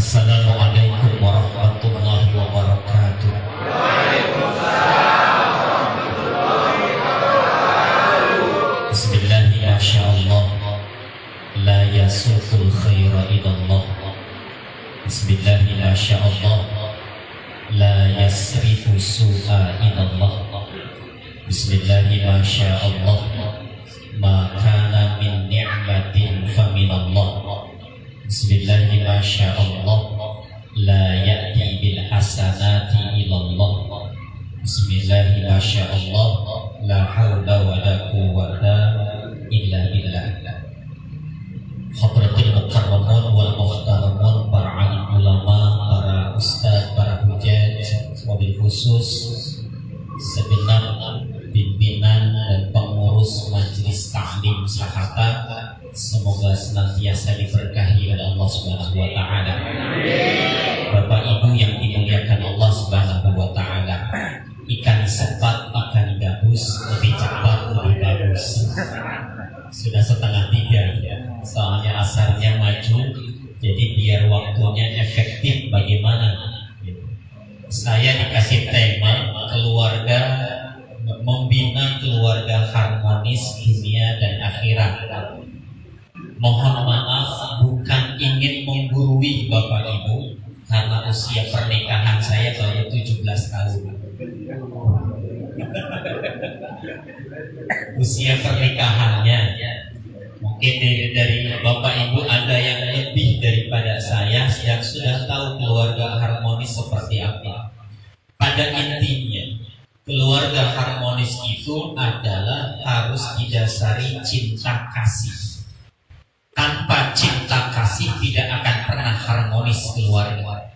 Assalamualaikum warahmatullahi wabarakatuh. Bismillahi masyaallah, la yasuqul khaira ilallah. Bismillahi masyaallah, la yasrifu su'a ilallah. Bismillahi masyaallah, ma kana min ni'matin faminallah. Bismillahi masyaallah, la ya'ti bil hasanati ilallah. Bismillahi masyaallah, la hawla wa la quwwata illa billah. Hadratul mukarramun wal muhtaramun, para alim ulama, para ustaz, para hujaj, wabil khusus segenap pimpinan dan pengurus Majelis Ta'lim Sahata, semoga senantiasa diberkahi oleh Allah Subhanahu wa taala. Bapak Ibu yang dimuliakan Allah Subhanahu wa taala, ikan sepat, ikan gabus, lebih cepat lebih bagus. Sudah 2:30 ya, soalnya asarnya maju, jadi biar waktunya efektif bagaimana. Saya dikasih tema keluarga, membina keluarga harmonis dunia dan akhirat. Mohon maaf, bukan ingin menggurui Bapak Ibu, karena usia pernikahan saya baru 17 tahun. Usia pernikahannya mungkin dari Bapak Ibu ada yang lebih daripada saya yang sudah tahu keluarga harmonis seperti apa. Pada intinya, keluarga harmonis itu adalah harus didasari cinta kasih. Tanpa cinta kasih tidak akan pernah harmonis keluarga.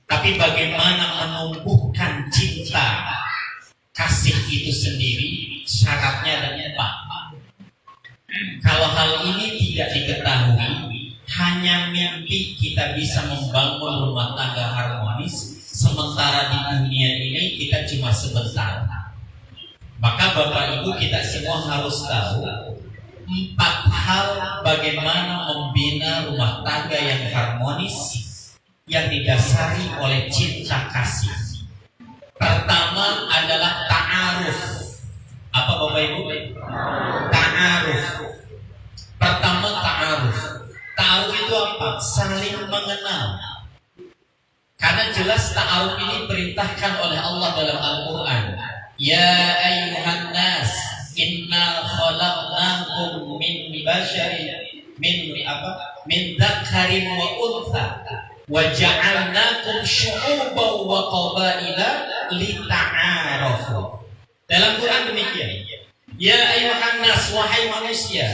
Tapi bagaimana menumbuhkan cinta kasih itu sendiri, syaratnya ada 4. Kalau hal ini tidak diketahui, hanya mimpi kita bisa membangun rumah tangga harmonis, sementara di dunia ini kita cuma sebentar. Maka Bapak Ibu, kita semua harus tahu 4 hal bagaimana membina rumah tangga yang harmonis, yang didasari oleh cinta kasih. Pertama adalah ta'aruf. Apa Bapak Ibu? Ta'aruf. Pertama ta'aruf. Ta'aruf itu apa? Saling mengenal. Karena jelas ta'aruf ini perintahkan oleh Allah dalam Al-Quran. Ya ayyuhan nas, inna khalaqnakum min basharin min dzakarin wa untha wa ja'alnakum syu'uban wa qabaila lita'arafu. Dalam Quran demikian. Ya ayyuhan nas, wahai manusia,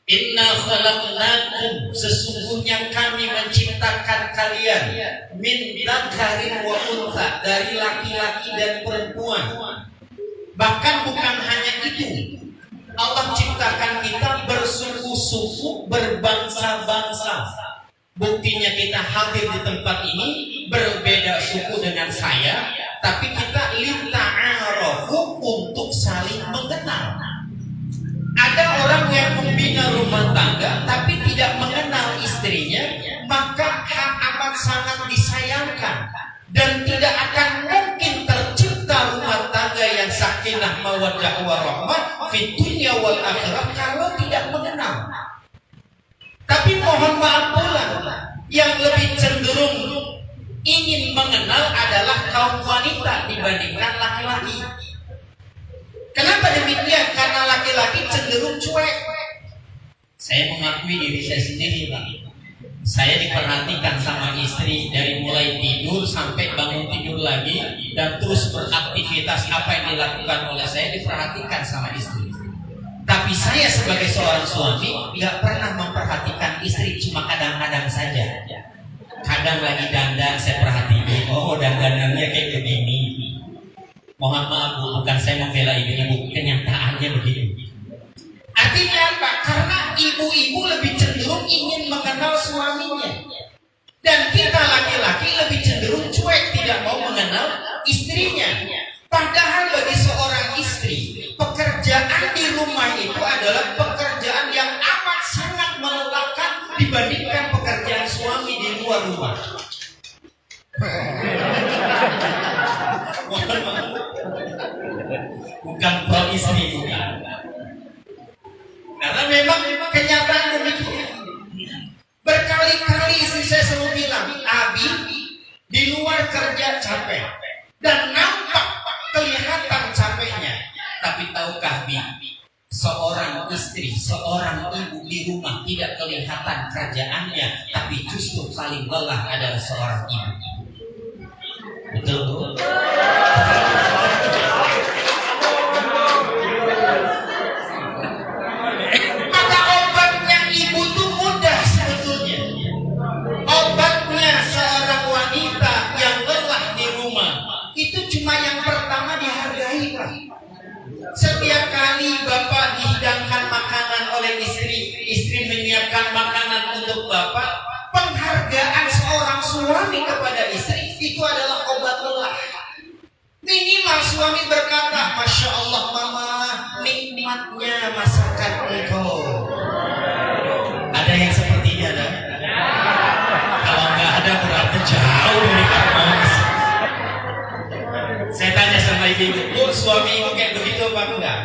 inna khalaqnakum, sesungguhnya kami menciptakan kalian, min dzakarin wa untha, dari laki-laki dan perempuan. Bahkan bukan hanya itu, Allah ciptakan kita bersuku-suku, berbangsa-bangsa. Buktinya kita hadir di tempat ini, berbeda suku dengan saya, tapi kita lita'arafu, untuk saling mengenal. Ada orang yang membina rumah tangga tapi tidak mengenal istrinya, maka amat sangat disayangkan dan tidak akan mungkin tercipta rumah tangga yang sakinah mawaddah warahmah fid dunya wal akhirah kalau tidak mengenal. Tapi mohon maaf pula, yang lebih cenderung ingin mengenal adalah kaum wanita dibandingkan laki-laki. Kenapa demikian? Karena laki-laki cenderung cuek. Saya mengakui diri saya sendiri, Pak. Saya diperhatikan sama istri dari mulai tidur sampai bangun tidur lagi, dan terus beraktivitas apa yang dilakukan oleh saya diperhatikan sama istri. Tapi saya sebagai seorang suami nggak pernah memperhatikan istri, cuma kadang-kadang saja. Kadang lagi dandan saya perhatiin, oh dandanannya kayak begini. Mohon maaf Bu, bukan saya membela ibu-ibu, kenyataannya begini. Artinya apa? Karena ibu-ibu lebih cenderung ingin mengenal suaminya, dan kita laki-laki lebih cenderung cuek, tidak mau mengenal istrinya. Padahal bagi seorang istri, pekerjaan di rumah itu adalah pekerjaan yang amat sangat melelahkan dibandingkan pekerjaan suami di luar luar rumah. Bukan pro istri, bukan. Karena memang kenyataan demikian. Berkali-kali istri saya selalu bilang, Abi di luar kerja capek dan nampak kelihatan capeknya. Tapi tahukah Bi, seorang istri, seorang ibu di rumah tidak kelihatan kerjaannya, tapi justru paling lelah adalah seorang ibu. Betul? Maka obatnya ibu itu mudah sebetulnya. Obatnya seorang wanita yang lelah di rumah itu cuma yang pertama dihargai, Pak. Setiap kali bapak dihidangkan makanan oleh istri, istri menyiapkan makanan untuk bapak, penghargaan seorang suami kepada istri itu adalah obat lelah. Minimal suami berkata, Masya Allah mama, nikmatnya masakan engkau. Ada yang sepertinya ada? Kalau nggak ada berarti jauh dari harmonis. Saya tanya sama ibu, Bu, suami ibu kayak begitu apa enggak?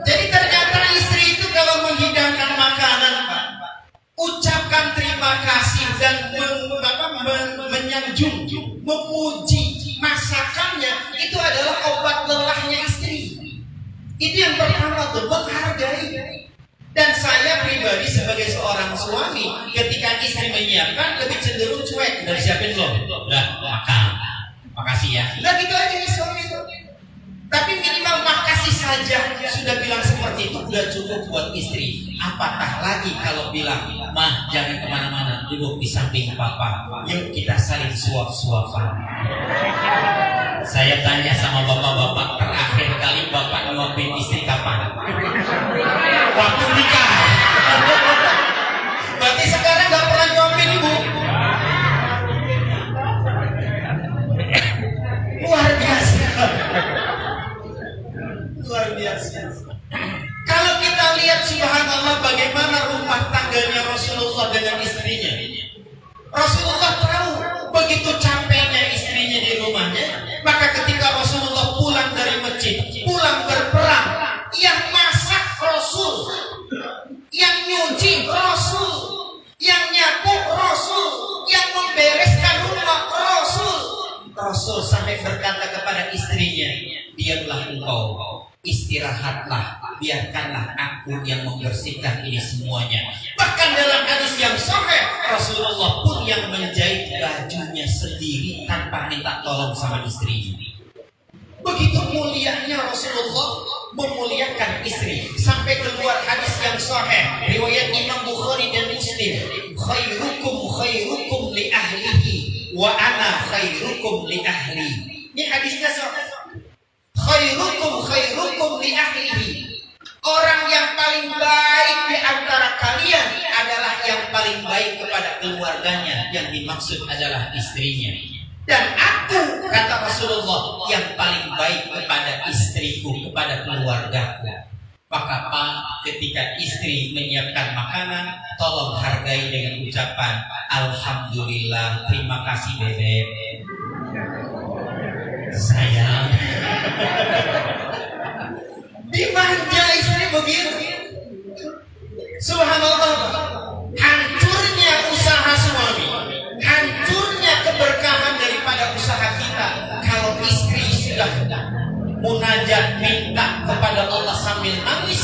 Jadi ternyata istri itu kalau menghidangkan makanan, Pak, ucapkan terima kasih dan menyanjung, memuji masakannya, itu adalah obat lelahnya istri. Itu yang pertama tuh, menghargai. Dan saya pribadi sebagai seorang suami, ketika istri menyiapkan lebih cenderung cuek. Udah disiapin belum? Udah, makan. Makasih ya. Udah gitu aja suami itu. Tapi minimal makasih saja sudah bilang seperti itu udah cukup buat istri. Apatah lagi kalau bilang, Mah jangan kemana-mana, duduk di samping papa. Yuk kita saling suap-suapan. Saya tanya sama bapak-bapak, terakhir kali bapak nyuapin istri kapan? Waktu nikah. Berarti sekarang gak pernah nyuapin ibu. Luar biasa. Luar biasa. Kalau kita lihat subhanallah bagaimana rumah tangganya Rasulullah dengan istrinya. Rasulullah tahu begitu capeknya istrinya di rumahnya, maka ketika Rasulullah pulang dari masjid, pulang berperang, yang masak Rasul, yang nyuci Rasul, yang nyapu Rasul, yang membereskan rumah Rasul. Rasul sampai berkata kepada istrinya, diamlah engkau, istirahatlah, biarkanlah aku yang membersihkan ini semuanya. Bahkan dalam hadis yang sahih, Rasulullah pun yang menjahit bajunya sendiri tanpa minta tolong sama istrinya. Begitu mulianya Rasulullah memuliakan istri, sampai keluar hadis yang sahih riwayat Imam Bukhari dan Muslim, khairukum li ahlihi wa ana khairukum li ahli. Ini hadisnya sahih. Khairukum li ahlihi. Orang yang paling baik di antara kalian adalah yang paling baik kepada keluarganya, yang dimaksud adalah istrinya. Dan aku, kata Rasulullah, yang paling baik kepada istriku, kepada keluargaku. Maka Pak, ketika istri menyiapkan makanan, tolong hargai dengan ucapan Alhamdulillah, terima kasih Bebek. Sayang. Dimanja istri begitu. Subhanallah. Hancurnya usaha suami, hancurnya keberkahan daripada usaha kita kalau istri sudah munajat minta kepada Allah sambil nangis,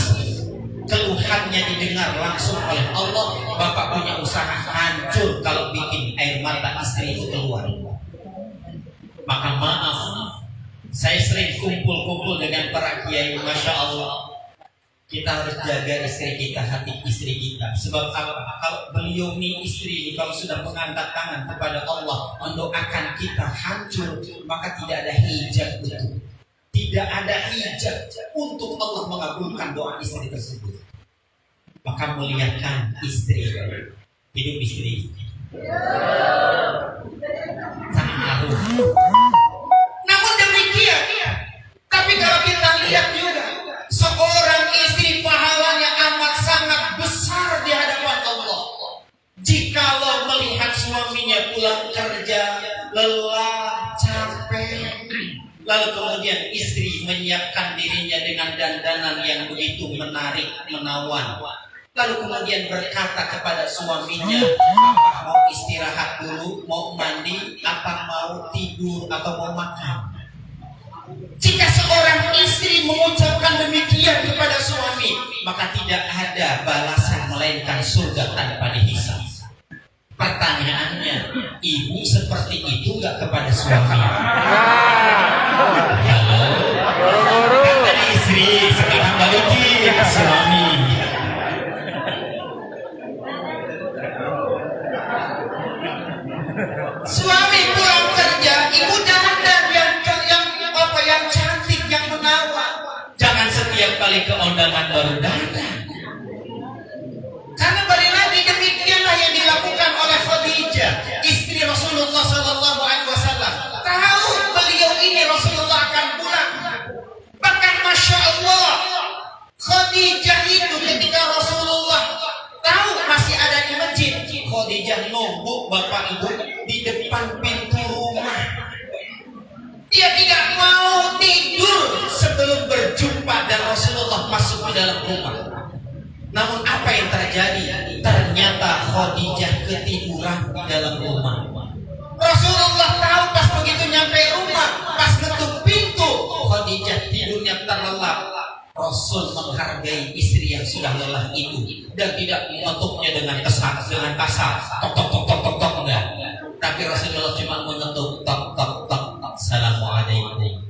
keluhannya didengar langsung oleh Allah. Bapak punya usaha hancur kalau bikin air mata istri itu keluar. Maka maaf, saya sering kumpul-kumpul dengan para kiai, Masya Allah. Kita harus jaga istri kita, hati istri kita. Sebab kalau beliau ini istri, kalau sudah mengangkat tangan kepada Allah mendoakan kita hancur, maka tidak ada hijab itu. Tidak ada hijab untuk Allah mengabulkan doa istri tersebut. Maka muliakan istri, hidup istri. Taruh. Namun demikian, tapi kalau kita lihat juga kemudian istri menyiapkan dirinya dengan dandanan yang begitu menarik, menawan. Lalu kemudian berkata kepada suaminya, apa mau istirahat dulu, mau mandi, apa mau tidur, atau mau makan. Jika seorang istri mengucapkan demikian kepada suami, maka tidak ada balasan melainkan surga tanpa dihisab. Pertanyaannya, ibu seperti itu gak kepada suami? Halo, kan tadi istri, sekarang balikin suami. Suami pulang kerja, ibu dandan yang cantik, yang menawan. Jangan setiap kali ke undangan baru dandan. Karena balik lagi demikianlah yang dilakukan oleh Khadijah, istri Rasulullah SAW. Tahu beliau ini Rasulullah akan pulang. Bahkan Masya Allah, Khadijah itu ketika Rasulullah tahu masih ada di masjid, Khadijah nombok bapak ibu di depan pintu rumah. Dia tidak mau tidur sebelum berjumpa dan Rasulullah masuk ke dalam rumah. Namun apa yang terjadi? Ternyata Khadijah ketiduran di dalam rumah. Rasulullah tahu pas begitu nyampe rumah, pas ketuk pintu, Khadijah tidurnya terlelap. Rasul menghargai istri yang sudah lelah itu dan tidak mengetuknya dengan kasar, tok tok tok tok tok tok, enggak. Tapi Rasulullah cuma mengetuk tok tok tok, assalamualaikum.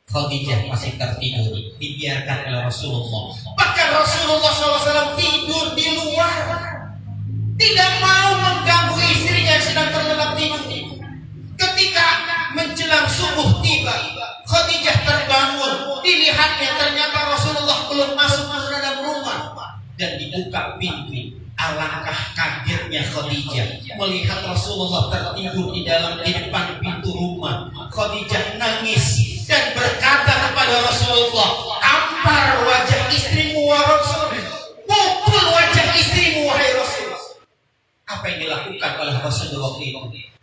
Khadijah masih tertidur, dibiarkan oleh Rasulullah. Bahkan Rasulullah SAW tidur di luar, tidak mau mengganggu istrinya yang sedang terlelap tidur. Ketika menjelang subuh tiba, Khadijah terbangun, dilihatnya ternyata Rasulullah belum masuk ke dalam rumah dan dibuka pintu. Alangkah kagetnya Khadijah melihat Rasulullah tertidur di depan pintu rumah. Khadijah nangis dan berkata kepada Rasulullah, tampar wajah istrimu wahai Rasul, pukul wajah istrimu wahai Rasul. Apa yang dilakukan oleh Rasulullah itu?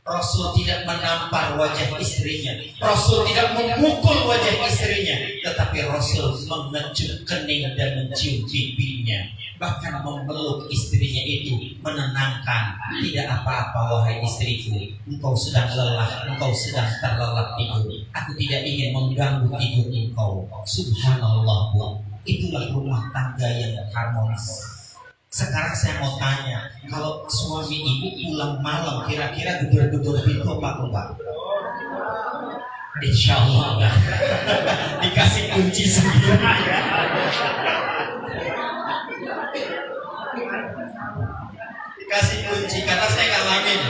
Rasul tidak menampar wajah istrinya, Rasul tidak memukul wajah istrinya, tetapi Rasul mengecup kening dan mencium pipinya, bahkan memeluk istrinya itu, menenangkan. Tidak apa-apa wahai istriku, engkau sedang lelah, engkau sedang terlelap tidur, aku tidak ingin mengganggu tidur engkau. Subhanallah, Bu, itulah rumah tangga yang harmonis. Sekarang saya mau tanya, kalau suami ibu pulang malam kira-kira gedor-gedor pintu apa enggak? Insya Allah enggak. Dikasih kunci sendiri. Dikasih kunci, karena saya ngalamin.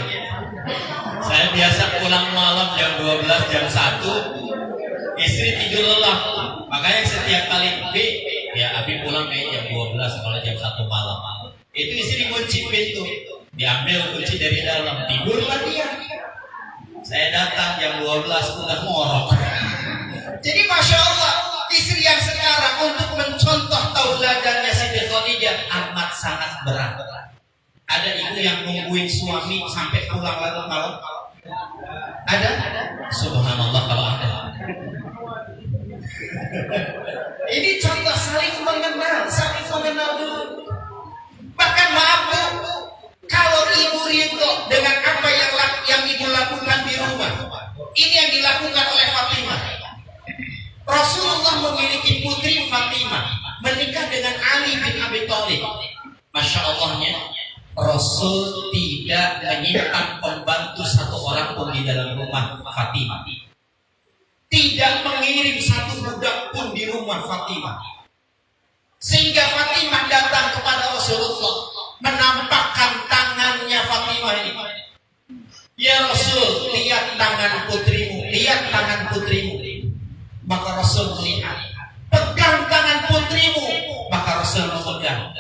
Saya biasa pulang malam jam 12, jam 1, istri tidur lelap. Makanya setiap kali Abi pulang jam 12 kalau jam 1 malam, itu istri kunci pintu, diambil kunci dari dalam, tidurlah dia. Saya datang jam 12 udah ngorok. Jadi Masya Allah, istri yang sekarang untuk mencontoh tauladannya Siti Khadijah amat sangat berat. Ada ibu yang nungguin suami sampai pulang larut malam? Ada? Subhanallah kalau ada. Ini contoh saling mengenal dulu. Bahkan maaf Bu, kalau ibu ridho dengan apa yang ibu lakukan di rumah, ini yang dilakukan oleh Fatimah. Rasulullah memiliki putri Fatimah, menikah dengan Ali bin Abi Thalib. Masya Allahnya, Rasul tidak menyimpan pembantu satu orang pun di dalam rumah Fatimah. Tidak mengirim satu budak pun di rumah Fatimah. Sehingga Fatimah datang kepada Rasulullah, menampakkan tangannya Fatimah ini. Ya Rasul, lihat tangan putrimu, lihat tangan putrimu. Maka Rasul melihat, pegang tangan putrimu. Maka Rasul memegang.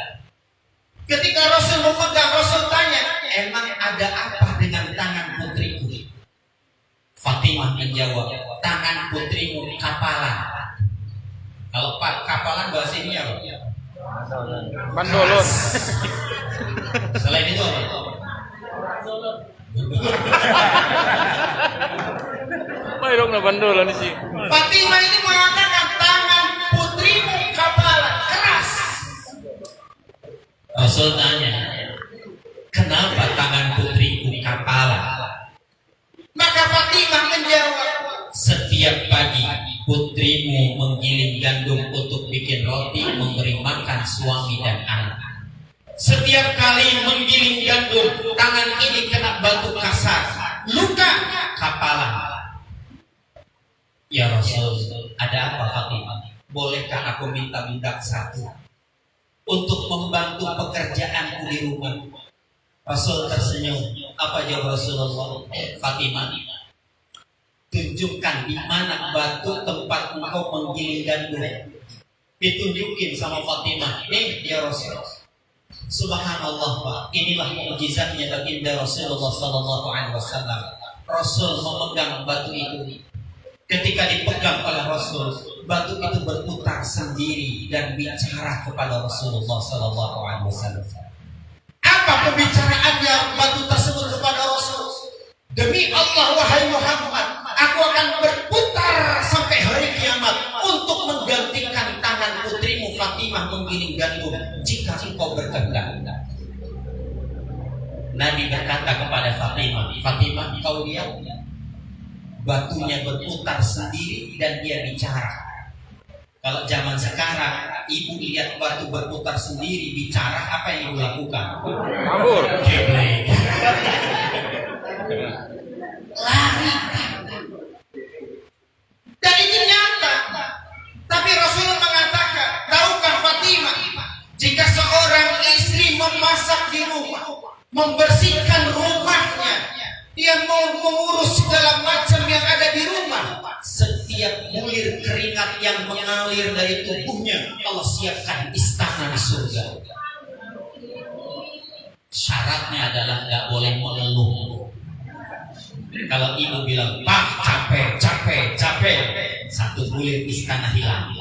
Ketika Rasul memegang, Rasul tanya, emang ada apa dengan tangan putriku? Fatimah menjawab, tangan putrimu kapalan. Kalau kapalan bahasa ini apa? Mandolon. Selain itu apa? Ayo dong na bandolan sih. Fatimah ini mengatakan tangan putrimu kapalan keras. Rasul tanya, kenapa tangan putriku kapalan? Maka Fatimah menjawab, setiap pagi putrimu menggiling gandum untuk bikin roti memberi makan suami dan anak. Setiap kali menggiling gandum, tangan ini kena batu kasar, luka kapalan. Ya Rasul, ada apa Fatimah? Bolehkah aku minta satu untuk membantu pekerjaanku di rumah? Rasul tersenyum. Apa jawab Rasulullah? Fatimah, tunjukkan di mana batu tempat engkau menggiling gandum. Ditunjukin sama Fatimah. Nih dia Rasul. Subhanallah Pak, inilah mukjizatnya baginda Rasulullah Sallallahu Alaihi Wasallam. Rasul memegang batu itu. Ketika dipegang oleh Rasul, batu itu berputar sendiri dan bicara kepada Rasulullah Sallallahu Alaihi Wasallam. Apa pembicaraannya batu tersebut kepada Rasul? Demi Allah wahai Muhammad, aku akan berputar sampai hari kiamat untuk menggantikan tangan putrimu Fatimah menggiling gandum jika engkau berkehendak. Nabi berkata kepada Fatimah, Fatimah, kau lihat batunya berputar sendiri dan dia bicara. Kalau zaman sekarang ibu lihat batu berputar sendiri bicara, apa yang ibu lakukan? Kabur. Lari. Dan itu nyata. Tapi Rasulullah mengatakan, tahukah Fatimah, jika seorang istri memasak di rumah, membersihkan rumahnya, dia mau mengurus segala macam yang ada di rumah, setiap bulir keringat yang mengalir dari tubuhnya Allah siapkan istana di surga. Syaratnya adalah nggak boleh mengeluh. Kalau ibu bilang, Pak, capek, satu bulir istana hilang.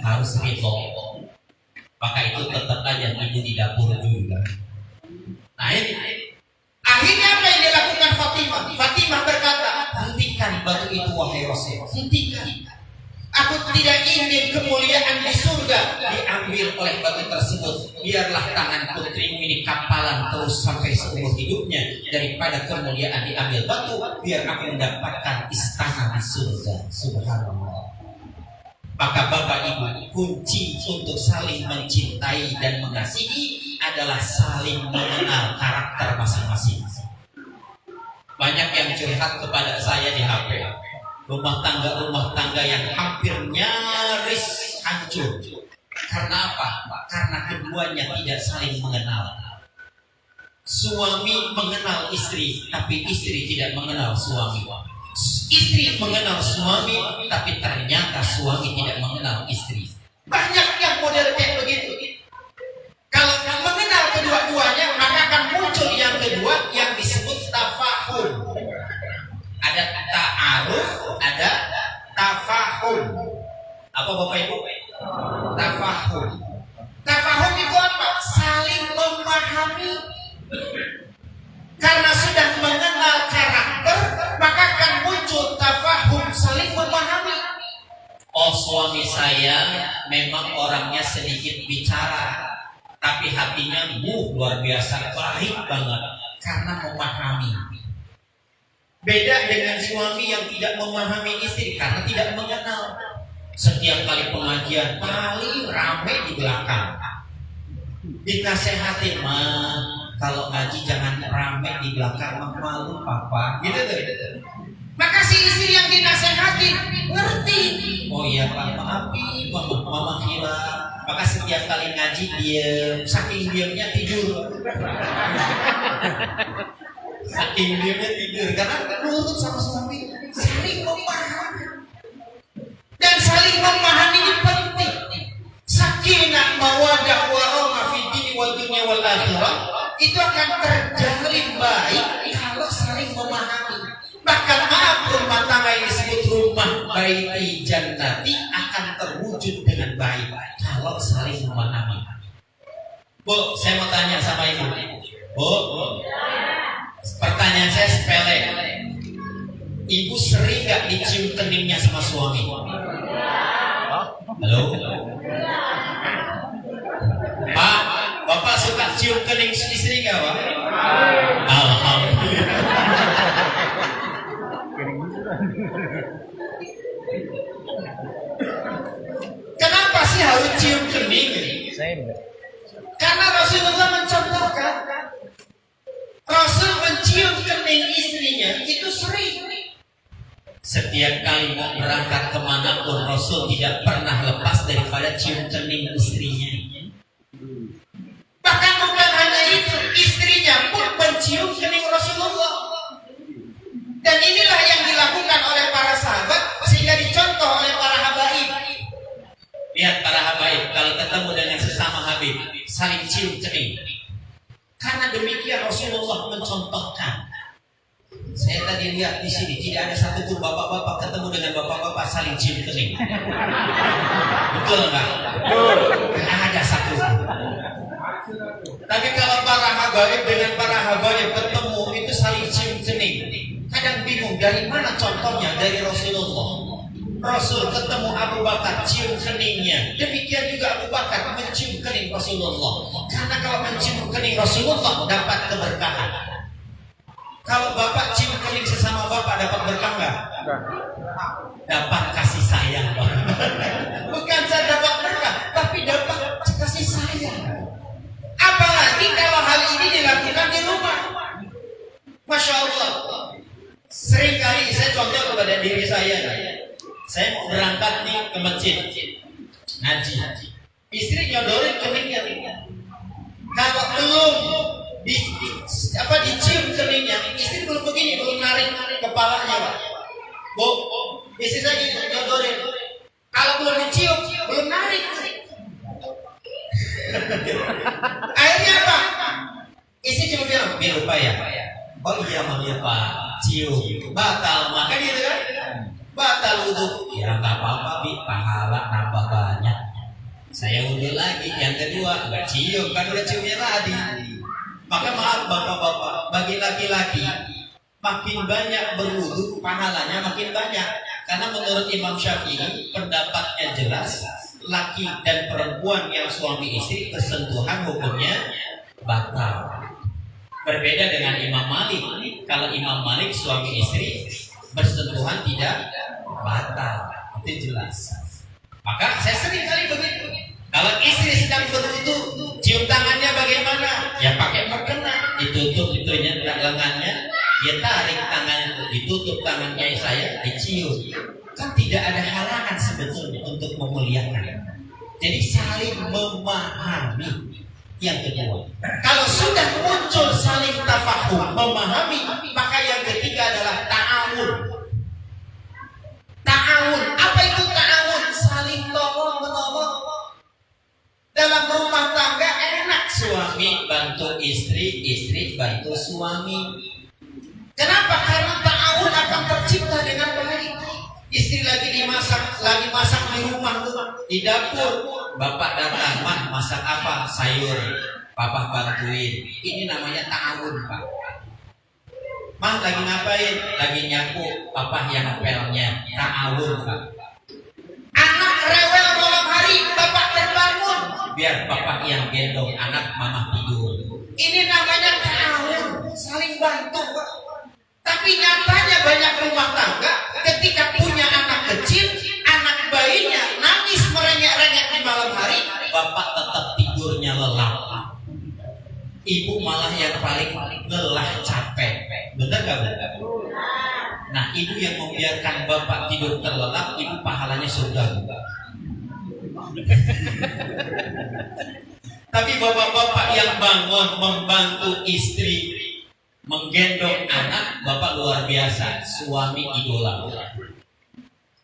Harus ridho. Maka itu tetap aja ibu di dapur juga. Nah ini akhirnya apa yang dilakukan Fatimah? Fatimah berkata, hentikan batu itu wahai Rasul. Hentikan. Aku tidak ingin kemuliaan di surga diambil oleh batu tersebut. Biarlah tangan putrimu ini kapalan terus sampai seumur hidupnya, daripada kemuliaan diambil batu. Biar aku mendapatkan istana di surga. Subhanallah. Maka bapak ibu, kunci untuk saling mencintai dan mengasihi adalah saling mengenal karakter masing-masing. Banyak yang curhat kepada saya di HP. Rumah tangga yang hampir nyaris hancur. Karena apa? Karena keduanya tidak saling mengenal. Suami mengenal istri, tapi istri tidak mengenal suami. Istri mengenal suami, tapi ternyata suami tidak mengenal istri. Banyak yang model kayak begitu. Kalau mengenal kedua-duanya, maka akan muncul yang kedua yang disebut tafahum. Ada ta'aruf, ada tafahum. Apa Bapak Ibu? Tafahum. Tafahum itu apa? Saling memahami. Karena sudah mengenal karakter, maka akan muncul tafahum, saling memahami. Oh, suami saya memang orangnya sedikit bicara, tapi hatinya luar biasa baik banget karena memahami. Beda dengan suami yang tidak memahami istri karena tidak mengenal. Setiap kali pengajian paling ramai di belakang. Dinasehatin, kalau ngaji jangan ramai di belakang, malu papa. Gitu tuh. Maka si istri yang dinasehatin ngerti. Oh iya Pak, maafi, mama kira. Maka setiap kali ngaji dia saking diamnya tidur. Saking diamnya tidur karena nurut sama suami. Saling memahami. Dan saling memahami ini penting. Sakinah mawadah warahmah fid dini wal dunya wal akhirah itu akan terjalin baik kalau saling memahami. Bahkan rumah tangga yang disebut rumah baiti jannati akan terwujud dengan baik kalau saling memahami. Bu, saya mau tanya sama ibu. Bu, pertanyaan saya sepele. Ibu sering gak dicium keningnya sama suami? Halo? Pak, Bapak suka cium kening istri gak, Pak? Alhamdulillah. Kenapa sih harus cium kening? Karena Rasulullah mencontohkan, Rasul mencium kening istrinya itu sering. Setiap kali mau berangkat kemanapun, Rasul tidak pernah lepas daripada cium kening istrinya. Bahkan bukan hanya itu, istrinya pun mencium kening Rasulullah. Dan inilah yang dilakukan oleh para sahabat, sehingga dicontoh oleh para habaib. Lihat para habaib, kalau ketemu dengan sesama habib, saling cium kening. Karena demikian Rasulullah mencontohkan. Saya tadi lihat di sini tidak ada satupun bapak-bapak ketemu dengan bapak-bapak saling cium kening. Betul nggak? Betul. Tidak ada satu. Tapi kalau para habaib dengan para habaib ketemu itu saling cium kening. Kadang bingung dari mana contohnya, dari Rasulullah. Rasul ketemu Abu Bakar cium keningnya. Demikian juga Abu Bakar mencium kening Rasulullah. Karena kalau mencium kening Rasulullah dapat keberkahan. Kalau bapak cium kening sesama bapak dapat berkah nggak? Dapat kasih sayang, Pak. Bukan saja dapat berkah, tapi dapat kasih sayang. Apalagi kalau hal ini dilakukan di rumah. Masya Allah. Sering kali saya contoh kepada diri saya. Saya mau berangkat nih ke masjid ngaji. Istri nyodorin keningnya. Kalau belum dicium keningnya, istri belum begini, belum narik kepalanya, Pak. Bu, istri saya nyodorin. Kalau belum dicium, belum narik. Akhirnya apa? Istri cuma bilang, lupa ya. Oh iya ya Pak, cium. Batal, maka gitu kan? Batal wudhu. Ya nggak apa-apa, Bi, pahala nambah banyak. Saya wudhu lagi. Yang kedua, nggak cium, kan udah ciumnya tadi. Maka maaf bapak-bapak, bagi laki-laki makin banyak berwudu pahalanya makin banyak. Karena menurut Imam Syafi'i pendapatnya jelas, laki dan perempuan yang suami istri bersentuhan hukumnya batal. Berbeda dengan Imam Malik. Kalau Imam Malik suami istri bersentuhan tidak batal, itu jelas. Maka saya sering kali begitu. Kalau istri sedang berwudu, cium tangannya bagaimana? Ya pakai mukena, ditutup itunya lengannya, dia tarik tangan itu, ditutup tangannya saya, dicium. Kan tidak ada halangan sebetulnya untuk memuliakan. Jadi saling memahami. Yang kedua, kalau sudah muncul saling tafahum, memahami, maka yang ketiga adalah ta'awun. Ta'awun, apa itu ta'awun? Saling tolong menolong. Dalam rumah tangga enak, suami bantu istri, istri bantu suami. Kenapa? Karena ta'awun akan tercipta dengan baik. Istri lagi masak di rumah tuh, di dapur. Bapak datang, Mah masak apa? Sayur. Papa bantuin. Ini namanya ta'awun, Pak. Mah lagi ngapain? Lagi nyapu. Papa yang ngepelnya. Ta'awun, Pak. Anak rewel malam hari, bapak terbangun. Biar bapak yang gendong anak, mama tidur. Ini namanya ta'awun, saling bantu, Pak. Tapi nyatanya banyak rumah tangga ketika punya anak kecil, anak bayinya nangis merengek-rengek di malam hari, bapak tetap tidurnya lelap. Ibu malah yang paling lelah, capek. Benar gak benar? Nah, ibu yang membiarkan bapak tidur terlelap, ibu pahalanya surga juga. Tapi bapak-bapak yang bangun membantu istri, menggendong anak, bapak luar biasa, suami idola.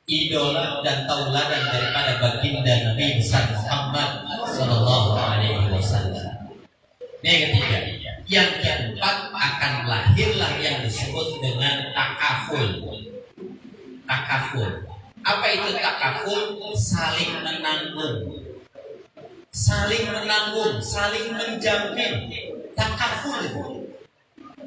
Idola dan tauladan daripada baginda Nabi besar Muhammad sallallahu alaihi wasallam. Yang ketiga, yang keempat akan lahirlah yang disebut dengan takaful. Takaful. Apa itu takaful? Saling menanggung. Saling menanggung, saling menjamin. Takaful itu.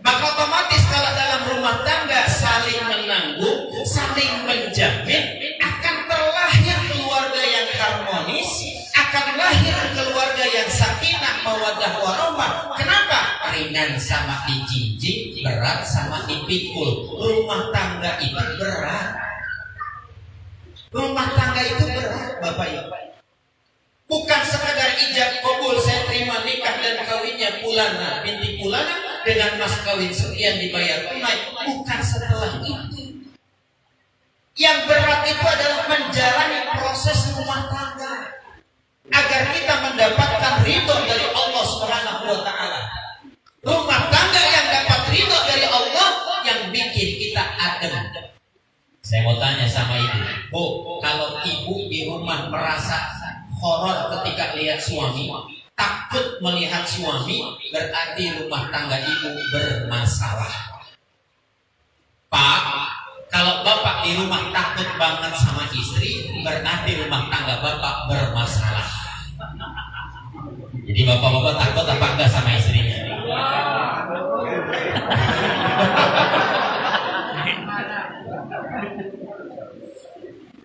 Maka otomatis kalau dalam rumah tangga saling menanggung, saling menjamin, akan terlahir keluarga yang harmonis, akan lahir keluarga yang sakinah, mawaddah warahmah. Kenapa? Ringan sama dijinjing, berat sama dipikul. Rumah tangga itu berat. Rumah tangga itu berat, Bapak Ibu. Bukan sekadar ijab kabul, saya terima nikah dan kawinnya pulana binti pulana dengan mas kawin sekian dibayar tunai. Bukan setelah itu. Yang berat itu adalah menjalani proses rumah tangga agar kita mendapatkan ridho dari Allah Subhanahu wa taala. Rumah tangga yang dapat ridho dari Allah yang bikin kita adem. Saya mau tanya sama ibu, Bu, kalau ibu di rumah merasa horor ketika lihat suami, takut melihat suami, berarti rumah tangga ibu bermasalah. Pak, kalau bapak di rumah takut banget sama istri, berarti rumah tangga bapak bermasalah. Jadi bapak-bapak takut apa enggak sama istrinya?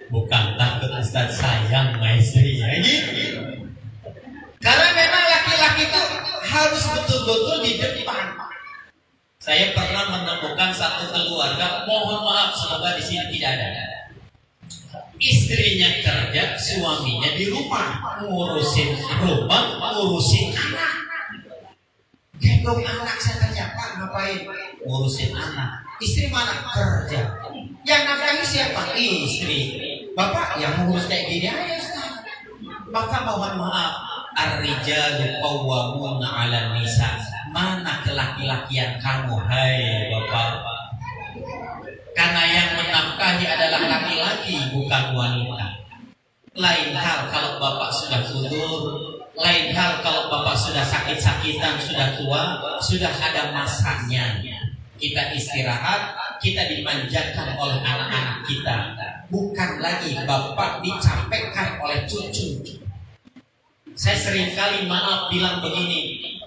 Bukan takut Ustaz sayang sama istrinya gitu. Karena memang laki-laki itu harus betul-betul di depan. Saya pernah menemukan satu keluarga, mohon maaf semoga di sini tidak ada. Istrinya kerja, suaminya di rumah, ngurusin rumah, ngurusin anak. Gendong anak, saya tanya, Pak ngapain? Ngurusin anak. Istri mana? Kerja. Yang nafkahi siapa? Istri. Bapak yang ngurus kayak gini aja, Ustaz. Maka mohon maaf, ar-rijalu qawwamuna 'alan nisa. Mana kelaki-lakian kamu, hai Bapak? Karena yang menafkahi adalah laki-laki, bukan wanita. Lain hal kalau Bapak sudah tidur, lain hal kalau Bapak sudah sakit-sakitan, sudah tua, sudah ada masanya. Kita istirahat, kita dimanjakan oleh anak-anak kita. Bukan lagi Bapak dicampakkan oleh cucu. Saya seringkali maaf bilang begini,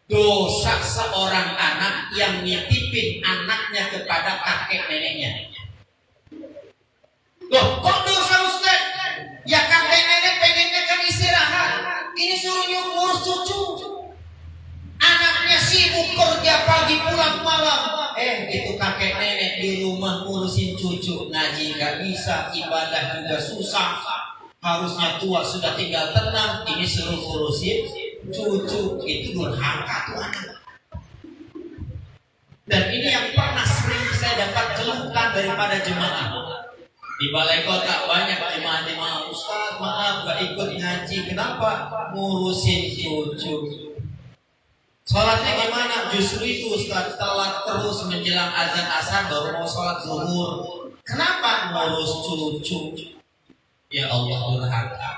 dosa seorang anak yang nitipin anaknya kepada kakek neneknya. Loh, kok dosa Ustaz? Ya kakek nenek pengennya kan istirahat, ini suruh ngurus cucu. Anaknya sibuk kerja pagi pulang malam. Itu kakek nenek di rumah ngurusin cucu, ngaji gak bisa, ibadah juga susah. Harusnya tua sudah tinggal tenang, ini suruh ngurusin cucu. Itu durhaka tuh anak. Dan ini yang pernah sering saya dapat keluhkan daripada jemaah. Di balai kota banyak jemaah-jemaah, Ustaz maaf gak ikut ngaji. Kenapa? Ngurusin cucu. Sholatnya gimana? Justru itu Ustaz, telat terus menjelang azan asar baru mau sholat zuhur. Kenapa? Ngurus cucu. Ya Allah, durhaka.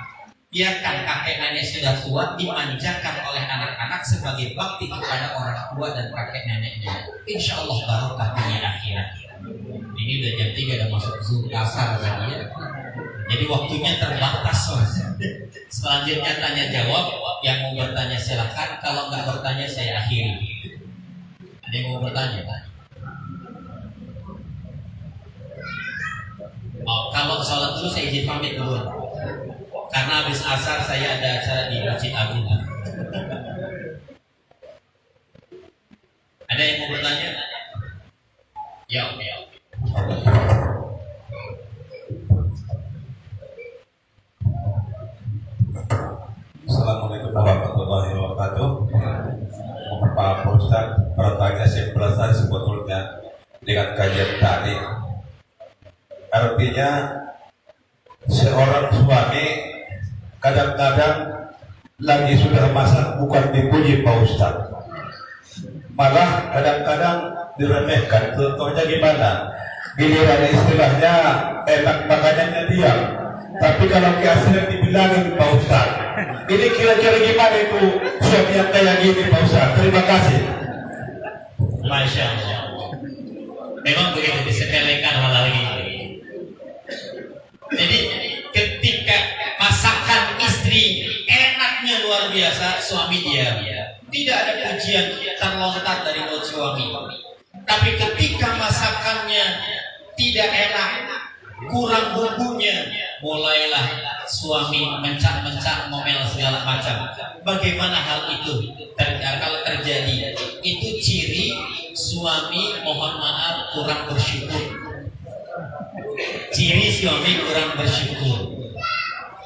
Biarkan kakek nenek sudah tua dimanjakan oleh anak-anak sebagai bakti kepada orang tua dan kakek neneknya. Insya Allah barokah dunia akhirat. Ini udah jam 3 udah masuk zuhur asar tadi ya. Jadi waktunya terbatas. Selanjutnya tanya jawab. Yang mau bertanya silakan. Kalau nggak bertanya saya akhiri. Ada yang mau bertanya? Oh, kalau sholat dulu saya izin pamit dulu. Karena habis asar saya ada acara di Masjid Agung. Ada yang mau bertanya? Ya, oke. Assalamualaikum warahmatullahi wabarakatuh. Pak Ustaz, bertanya simpulan sebetulnya dengan kajian tadi. Artinya seorang suami kadang-kadang lagi sudah masak bukan dipuji Pak Ustaz, malah kadang-kadang diremehkan. Contohnya gimana? Giliran istilahnya enak makanannya diam, tapi kalau keaslian dibilangin Pak Ustaz. Ini kira-kira gimana itu suami yang kayak gini Pak Ustaz? Terima kasih. Masya Allah. Memang begitu disepelekan hal ini. Jadi ketika masakan istri enaknya luar biasa, suami diam. tidak ada pujian terlontar dari mulut suami. Tapi ketika masakannya tidak enak, kurang bumbunya, mulailah suami mencak-mencak, ngomel segala macam. Bagaimana hal itu kalau terjadi? Itu ciri suami mohon maaf kurang bersyukur. Ciri suami kurang bersyukur.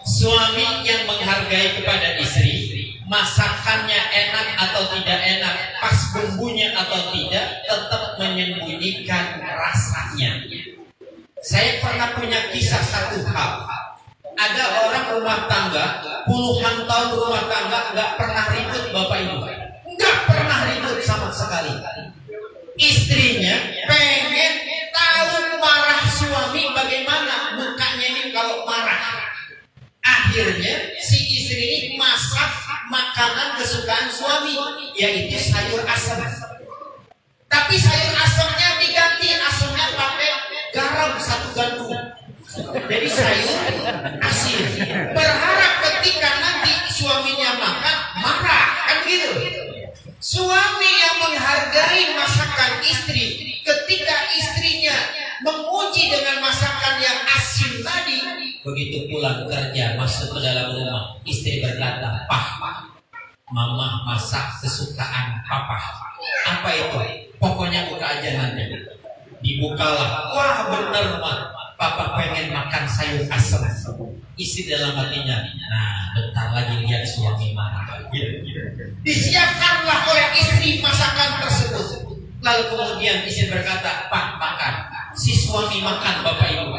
Suami yang menghargai kepada istri, masakannya enak atau tidak enak, pas bumbunya atau tidak, tetap menyembunyikan rasanya. Saya pernah punya kisah satu hal. Ada orang rumah tangga, puluhan tahun rumah tangga, nggak pernah ribut bapak ibu, nggak pernah ribut sama sekali. Istrinya pengen tahu marah suami bagaimana mukanya ini kalau marah. Akhirnya si istri ini masak makanan kesukaan suami, yaitu sayur asam. Tapi sayur asamnya diganti, asamnya pakai garam 1 gandum. Jadi sayur asin. Berharap ketika nanti suaminya makan marah, kan gitu. Suami yang menghargai masakan istri, ketika istrinya memuji dengan masakan yang asin tadi, begitu pulang kerja masuk ke dalam rumah, istri berkata, "Pah, mama masak kesukaan papa." Apa itu? Pokoknya buka aja nanti. Dibukalah, wah bener mah, papa pengen makan sayur asam. Isi dalam hatinya, nah bentar lagi lihat suami marah. Disiapkanlah oleh istri masakan tersebut. Lalu kemudian istri berkata, "Pak, makan." Si suami makan bapak ibu.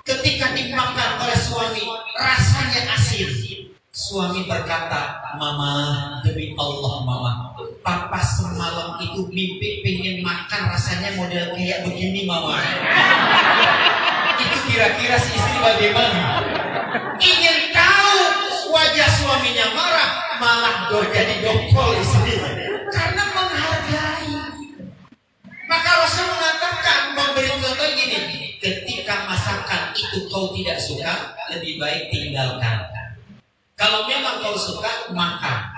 Ketika dimakan oleh suami, rasanya asin. Suami berkata, "Mama, demi Allah mama, papa semalam itu mimpi pengen makan rasanya model kayak begini mama." Itu kira-kira si istri bagaimana? Ingin tahu wajah suaminya marah, malah jadi dongkol istrinya. Karena menghargai. Maka Rasul mengatakan, memberi contoh gini, ketika masakan itu kau tidak suka, lebih baik tinggalkan. Kalau memang kau suka, makan.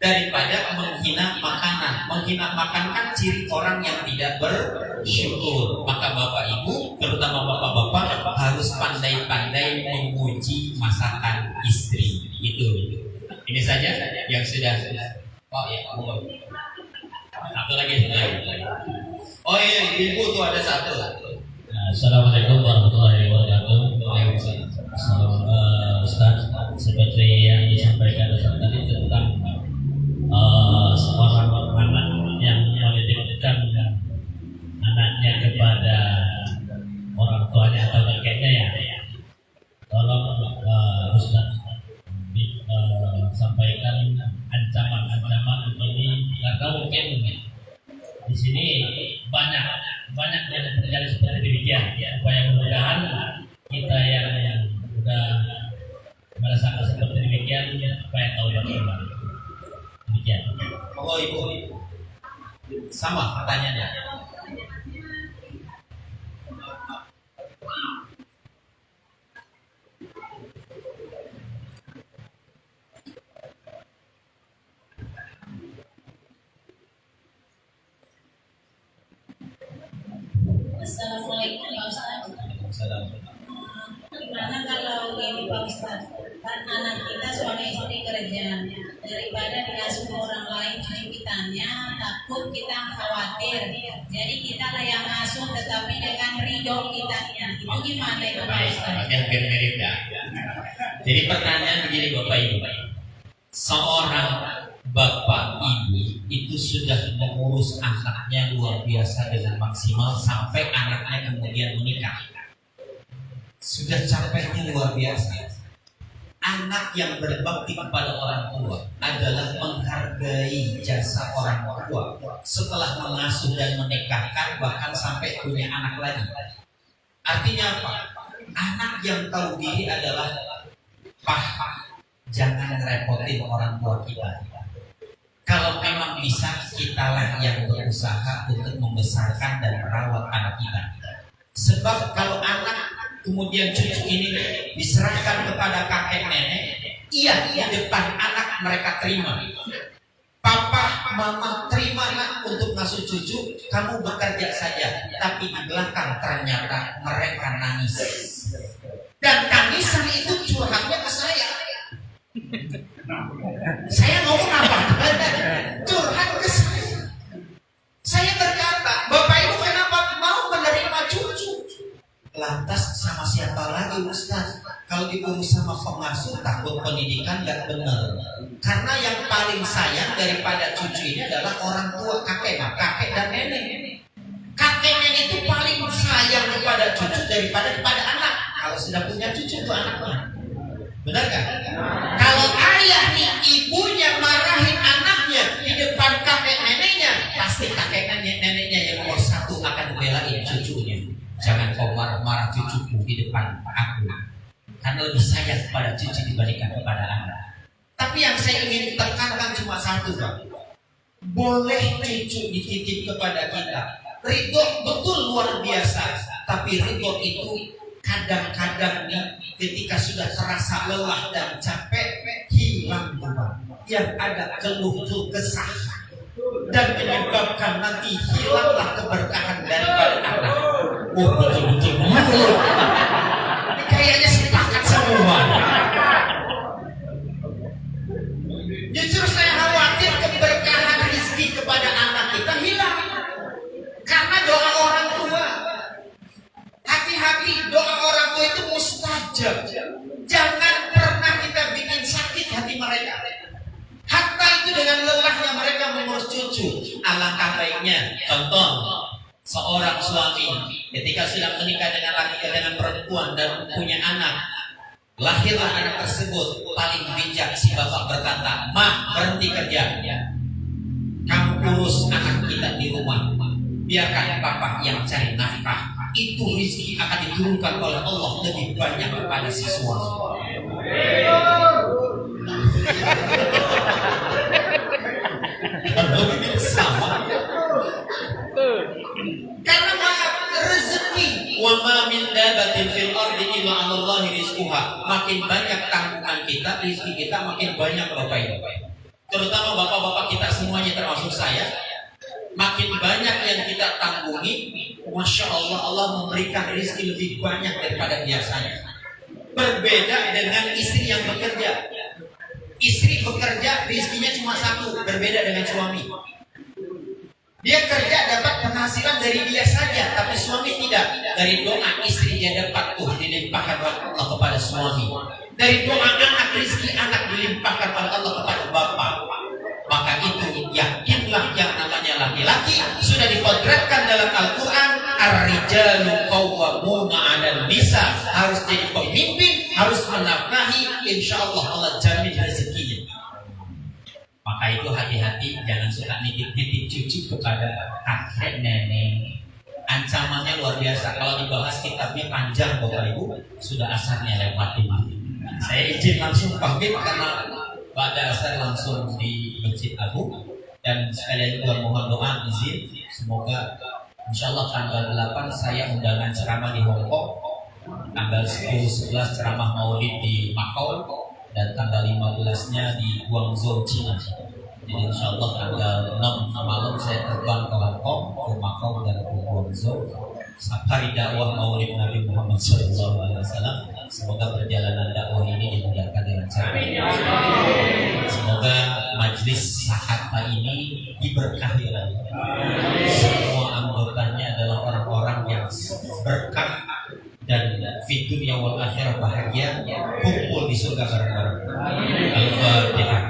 Daripada menghina makanan. Menghina makanan kan ciri orang yang tidak bersyukur. Maka bapak ibu, terutama bapak-bapak, harus pandai-pandai memuji masakan istri. Itu. Ini saja yang sudah. Oh ya, satu lagi. Oh iya, ibu tuh ada satu. Assalamualaikum warahmatullahi wabarakatuh. Ustaz, seperti yang disampaikan Ustaz tadi tentang seorang anak yang menitipkan anaknya kepada orang tuanya atau kakeknya ya, tolong Ustaz sampaikan ancaman-ancaman ini, karena mungkin di sini banyak yang terjadi seperti demikian. Supaya mudah-mudahan kita yang sudah merasakan seperti demikian supaya tahu bagaimana. Demikian. Oh ibu, sama pertanyaannya. Assalamualaikum Pak Ustaz. Gimana kalau ini Pak Ustaz, kan anak kita suami istri kerja, daripada dikasih ke orang lain cuci kitanya, takut kita khawatir. Jadi kita lah yang ngasuh, tetapi dengan ridho kitanya. Itu gimana itu Pak Ustaz? Hampir mirip ya. Jadi pertanyaan begini bapak ibu, seorang bapak ibu itu sudah mengurus anaknya luar biasa dengan maksimal sampai anaknya kemudian menikah. Sudah capeknya luar biasa. Anak yang berbakti kepada orang tua adalah menghargai jasa orang tua setelah mengasuh dan menikahkan, bahkan sampai punya anak lagi. Artinya apa? Anak yang tahu diri adalah jangan repotin orang tua kita. Kalau memang bisa, kitalah yang berusaha untuk membesarkan dan merawat anak kita. Sebab kalau anak kemudian cucu ini diserahkan kepada kakek nenek, iya di depan anak mereka terima. Papa, mama terima nak untuk ngasuh cucu, kamu bekerja saja. Tapi di belakang ternyata mereka nangis. Dan tangisan itu curhatnya ke saya. Saya ngomong apa? Curhat ke saya. Saya berkata, Bapak Ibu kenapa mau menerima cucu? Lantas sama siapa lagi Ustaz? Kalau diurus sama pengasuh takut pendidikan gak benar. Karena yang paling sayang daripada cucu ini adalah orang tua, kakek dan nenek. Kakek nenek itu paling sayang kepada cucu daripada kepada anak. Kalau sudah punya cucu itu anaknya. Benar gak? Kalau ayah nih ibunya marahin anaknya di depan kakek neneknya, pasti kakek neneknya yang nomor satu akan belain cucunya. Jangan kau marah-marah cucuku di depan aku, karena lebih sayang kepada cucu dibandingkan kepada anak. Tapi yang saya ingin tekankan cuma satu, Bang. Boleh cucu dititip kepada kita. Ridho betul luar biasa, tapi ridho itu kadang-kadang nih ketika sudah terasa lelah dan capek hilang Bang. Yang ada keluh kesah dan menyebabkan nanti hilanglah keberkahan daripada anak. Oh betul-betul ini kayaknya sepakat semua. Justru saya khawatir keberkahan rezeki kepada anak kita hilang karena doa orang tua. Hati-hati, doa orang tua itu mustajab. Jangan pernah kita bikin sakit hati mereka. Hatta itu dengan lelahnya mereka mengurus cucu. Alangkah baiknya, contoh seorang suami ketika sudah menikah dengan perempuan dan punya anak, lahirlah anak tersebut, paling bijak si bapak berkata, "Ma, berhenti kerja, kamu urus anak kita di rumah, biarkan papa yang cari nafkah." Itu rezeki akan diturunkan oleh Allah lebih banyak kepada si suami. Sama. Karena maaf rezeki, wa ma min dabatin fil ardi illa 'ala Allahi rizquha. Makin banyak tanggungan kita, rezeki kita makin banyak Bapak Ibu. Terutama bapak-bapak kita semuanya termasuk saya. Makin banyak yang kita tanggungi, Masya Allah, Allah memberikan rezeki lebih banyak daripada biasanya. Berbeda dengan istri yang bekerja. Istri bekerja, rezekinya cuma satu, berbeda dengan suami. Dia kerja dapat penghasilan dari dia saja, tapi suami tidak. Dari doa istri dia dapat tuh dilimpahkan oleh Allah kepada suami. Dari doa anak, rezeki anak dilimpahkan oleh Allah kepada bapak. Maka itu yakinlah yang namanya laki-laki sudah dikodratkan dalam Al-Quran, ar-rijalu qawwamuna 'alan nisa, harus jadi pemimpin, harus menafkahi, insya Allah Allah jamin rezekinya. Maka itu hati-hati, jangan suka nitip-nitip cucu kepada kakek nenek. Ancamannya luar biasa. Kalau dibahas kitabnya panjang Bapak Ibu, sudah asarnya lewat ini. Saya izin langsung pamit karena pada asar langsung di Masjid Agung, dan sekalian juga mohon doa izin semoga insyaallah tanggal 8 saya undangan ceramah di Hong Kong, tanggal 10-11 ceramah Maulid di Macau, dan tanggal 15-nya di Guangzhou, Cina. Jadi insyaallah tanggal 6 malam saya terbang ke Hong Kong, ke Macau dan ke Guangzhou. Safari dakwah Maulid Nabi Muhammad SAW. Semoga perjalanan dakwah ini dimudahkan dengan cara. Semoga majlis sahabat ini diberkahi oleh Allah. Semua anggotanya adalah orang-orang yang berkah dan fi dunya wal akhirah bahagia, kumpul di surga bareng-bareng. Al-Fatihah.